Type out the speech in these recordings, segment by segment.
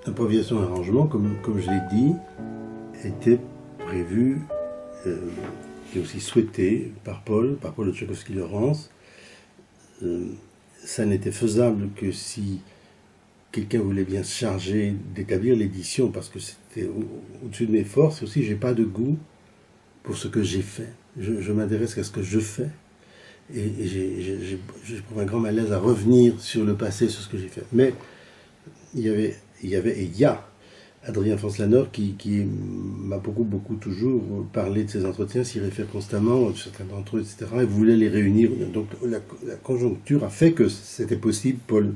Improvisation et arrangement, comme je l'ai dit, était prévu et aussi souhaité par Paul de Tchaïkovski-Lawrence. Ça n'était faisable que si quelqu'un voulait bien se charger d'établir l'édition, parce que c'était au-dessus de mes forces. Et aussi, j'ai pas de goût pour ce que j'ai fait. Je m'intéresse qu'à ce que je fais. Et j'éprouve un grand malaise à revenir sur le passé, sur ce que j'ai fait. Mais il y a Adrien Fonce-Lanor qui m'a beaucoup toujours parlé de ses entretiens, s'y réfère constamment, certains d'entre eux, etc. Et voulait les réunir. Donc la conjoncture a fait que c'était possible. Paul,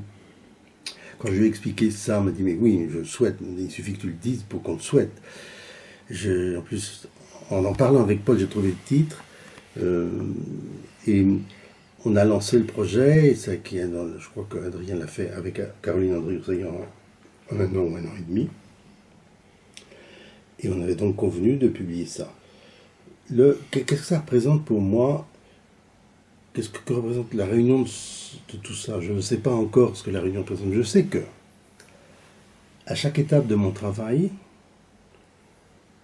quand je lui ai expliqué ça, m'a dit mais oui, je souhaite, il suffit que tu le dises pour qu'on le souhaite. En plus, en parlant avec Paul, j'ai trouvé le titre. Et on a lancé le projet, je crois qu'Adrien l'a fait avec Caroline Andrieux en un an ou un an et demi. Et on avait donc convenu de publier ça. Qu'est-ce que ça représente pour moi? Qu'est-ce que représente la réunion de tout ça? Je ne sais pas encore ce que la réunion représente. Je sais que, à chaque étape de mon travail,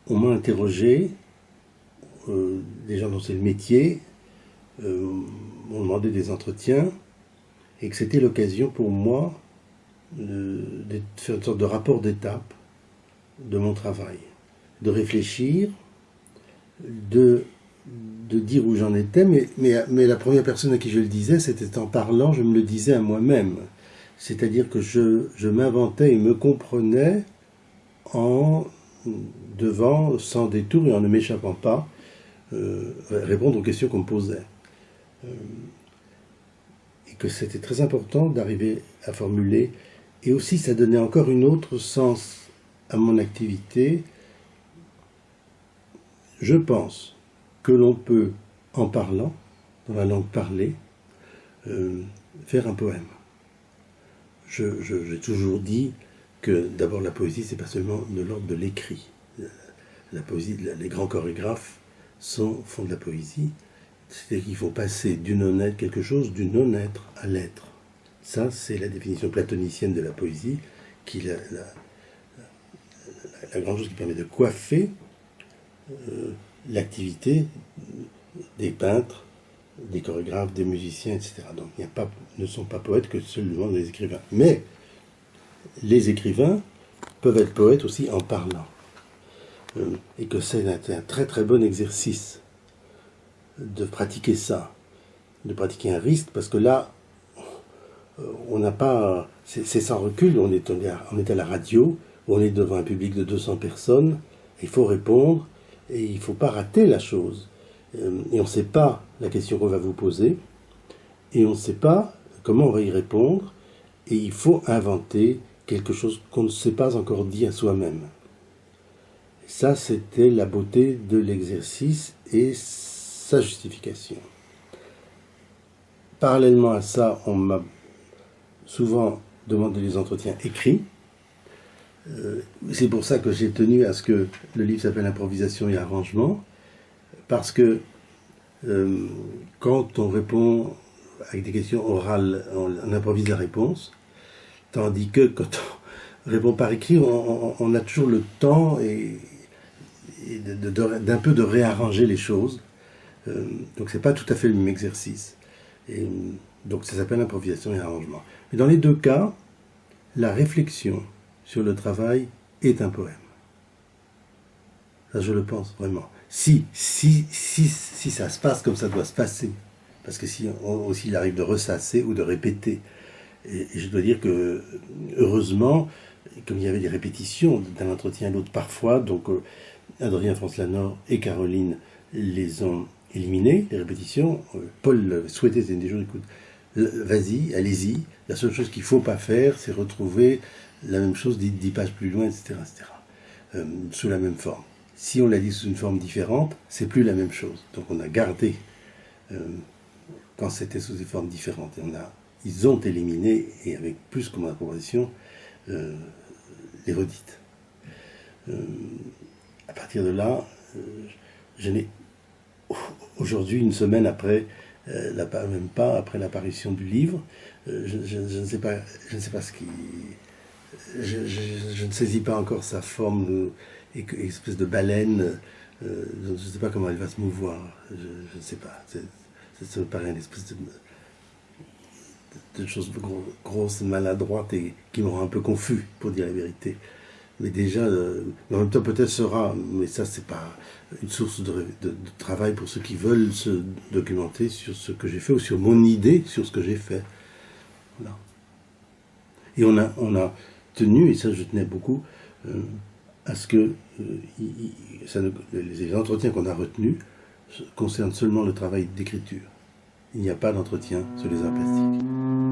on m'a interrogé, des gens dont c'est le métier, m'ont demandé des entretiens, et que c'était l'occasion pour moi de faire une sorte de rapport d'étape de mon travail, de réfléchir, de dire où j'en étais, mais la première personne à qui je le disais, c'était en parlant, je me le disais à moi-même. C'est-à-dire que je m'inventais et me comprenais en devant, sans détour et en ne m'échappant pas, répondre aux questions qu'on me posait. Et que c'était très important d'arriver à formuler. Et aussi, ça donnait encore un autre sens à mon activité. Je pense que l'on peut, en parlant, dans la langue parlée, faire un poème. J'ai toujours dit que d'abord la poésie, c'est pas seulement de l'ordre de l'écrit. La poésie, les grands chorégraphes font de la poésie. C'est-à-dire qu'il faut passer quelque chose du non-être à l'être. Ça, c'est la définition platonicienne de la poésie, qui est la grande chose qui permet de coiffer l'activité des peintres, des chorégraphes, des musiciens, etc. Donc, ne sont pas poètes que seulement les écrivains. Mais les écrivains peuvent être poètes aussi en parlant. Et que c'est un très très bon exercice de pratiquer ça, de pratiquer un risque, parce que là, on n'a pas... C'est sans recul, on est à la radio, on est devant un public de 200 personnes, il faut répondre, et il ne faut pas rater la chose. Et on ne sait pas la question qu'on va vous poser, et on ne sait pas comment on va y répondre, et il faut inventer quelque chose qu'on ne s'est pas encore dit à soi-même. Ça, c'était la beauté de l'exercice et sa justification. Parallèlement à ça, on m'a souvent demandé des entretiens écrits. C'est pour ça que j'ai tenu à ce que le livre s'appelle Improvisation et arrangement, parce que quand on répond avec des questions orales, on improvise la réponse, tandis que quand on répond par écrit, on a toujours le temps d'un peu de réarranger les choses. Donc c'est pas tout à fait le même exercice. Et donc ça s'appelle improvisation et arrangement. Mais dans les deux cas, la réflexion sur le travail est un poème. Ça, je le pense vraiment. Si ça se passe comme ça doit se passer, parce que si aussi il arrive de ressasser ou de répéter, et je dois dire que heureusement, comme il y avait des répétitions d'un entretien à l'autre parfois, donc Adrien Fonce-Lanor et Caroline les ont éliminées, les répétitions. Paul souhaitait, c'était des jours, écoute, vas-y, allez-y, la seule chose qu'il ne faut pas faire, c'est retrouver la même chose 10 pages plus loin, etc., sous la même forme. Si on l'a dit sous une forme différente, c'est plus la même chose. Donc on a gardé quand c'était sous des formes différentes. Et ils ont éliminé, et avec plus que mon approbation, les redites. À partir de là, je n'ai aujourd'hui, une semaine après, même pas après l'apparition du livre, je ne sais pas ce qui je ne saisis pas encore sa forme, espèce de baleine. Je ne sais pas comment elle va se mouvoir. Je ne sais pas. Ça me paraît une espèce de chose grosse, maladroite et qui me rend un peu confus, pour dire la vérité. Mais déjà, en même temps peut-être sera, mais ça c'est pas une source de travail pour ceux qui veulent se documenter sur ce que j'ai fait ou sur mon idée sur ce que j'ai fait. Voilà. Et on a tenu, et ça je tenais beaucoup, à ce que les entretiens qu'on a retenus concernent seulement le travail d'écriture. Il n'y a pas d'entretien sur les arts plastiques.